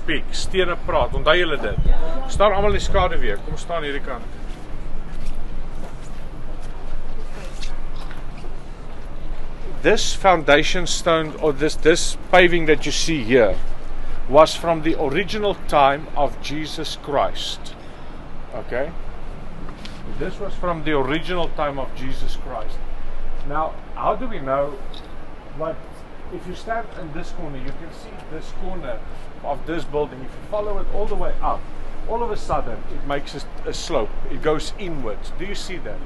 speak. Stene praat. Onthou julle dit. Staan almal in die skaduwee. Kom staan hierdie kant. This foundation stone, or this paving that you see here, was from the original time of Jesus Christ. Okay? This was from the original time of Jesus Christ. Now, how do we know? Like, if you stand in this corner, you can see this corner of this building. If you follow it all the way up, all of a sudden it makes a slope. It goes inwards. Do you see that?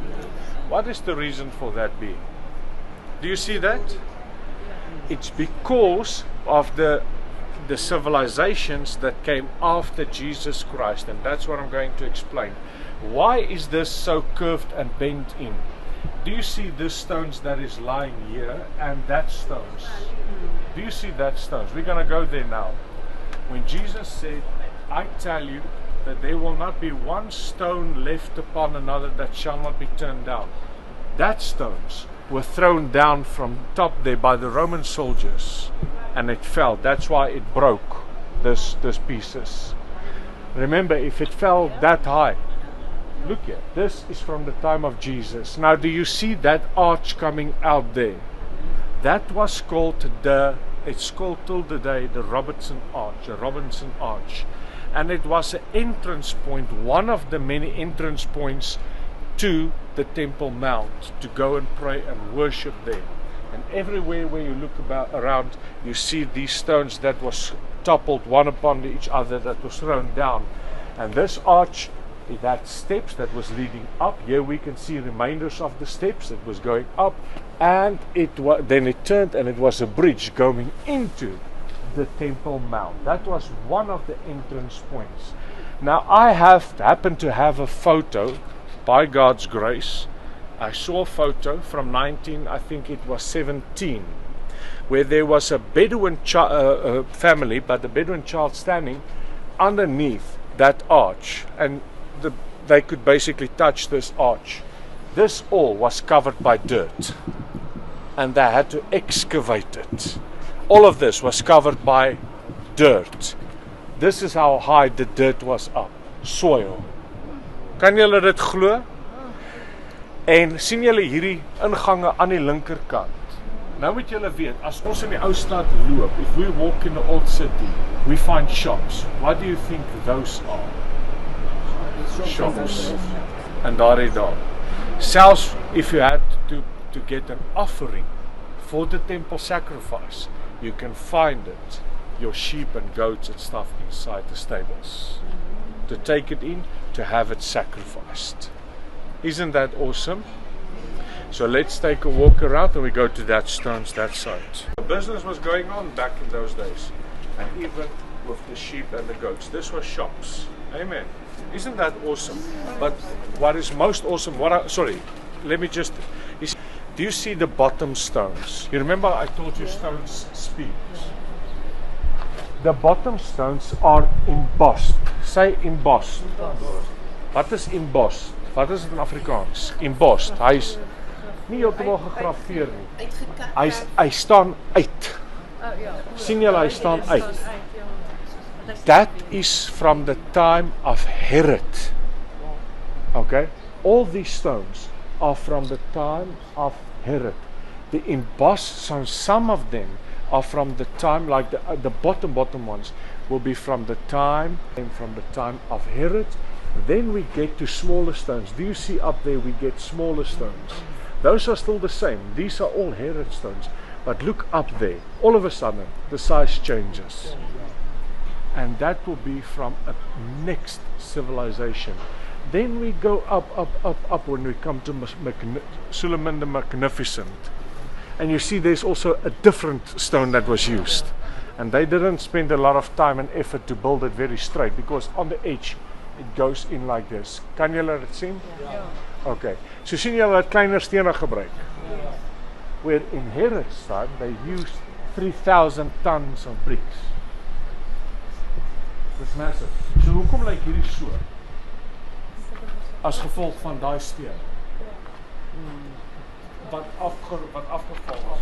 What is the reason for that being? Do you see that? It's because of the civilizations that came after Jesus Christ, and that's what I'm going to explain. Why is this so curved and bent in? Do you see this stones that is lying here and that stones? Do you see that stones? We're going to go there now. When Jesus said, I tell you that there will not be one stone left upon another that shall not be turned down. That stones were thrown down from top there by the Roman soldiers, and it fell. That's why it broke this pieces. Remember, if it fell that high, look here, this is from the time of Jesus. Now, do you see that arch coming out there? That was called it's called till today the Robinson Arch. And it was an entrance point, one of the many entrance points to the Temple Mount, to go and pray and worship there. And everywhere where you look around, you see these stones that was toppled one upon each other, that was thrown down. And this arch, it had steps that was leading up. Here we can see remainders of the steps that was going up, and then it turned, and it was a bridge going into the Temple Mount. That was one of the entrance points. Now, I happened to have a photo, by God's grace. I saw a photo from I think it was 17, where there was a Bedouin family, but the Bedouin child standing underneath that arch, and they could basically touch this arch. This all was covered by dirt, and they had to excavate it. All of this was covered by dirt. This is how high the dirt was up. Soil. Kan julle dit glo? En sien julle hierdie ingange aan die linkerkant? Nou moet julle weet, as ons in die ou stad loop, if we walk in the old city, we find shops. What do you think those are? Shops. En daar. Selfs if you had to get an offering for the temple sacrifice, you can find it, your sheep and goats and stuff inside the stables. To take it in, to have it sacrificed. Isn't that awesome? So let's take a walk around and we go to that stones, that side. The business was going on back in those days, and even with the sheep and the goats. This was shops. Amen. Isn't that awesome? But what is most awesome, do you see the bottom stones? You remember I told you stones speak. The bottom stones are embossed. Say embossed. Wat is embossed? Wat is dit in Afrikaans? Embossed. Hy is nie heeltemal gegraveer nie. Hy staan uit. Sien julle, hy staan uit. That is from the time of Herod. Okay? All these stones are from the time of Herod. The embossed stones, some of them are from the time, like the bottom ones, will be from the time of Herod. Then we get to smaller stones. Do you see up there we get smaller stones? Those are still the same. These are all Herod stones. But look up there. All of a sudden, the size changes. And that will be from a next civilization. Then we go up when we come to Suleiman the Magnificent. And you see there's also a different stone that was used. And they didn't spend a lot of time and effort to build it very straight, because on the edge it goes in like this. Kan julle dit sien? Ja. Okay. So sien julle dat kleiner stene gebruik? Ja. Where in Herod's time they used 3,000 tons of bricks. Dis massive. So hoekom lyk hierdie so? As gevolg van daai steen. Wat afgeval was.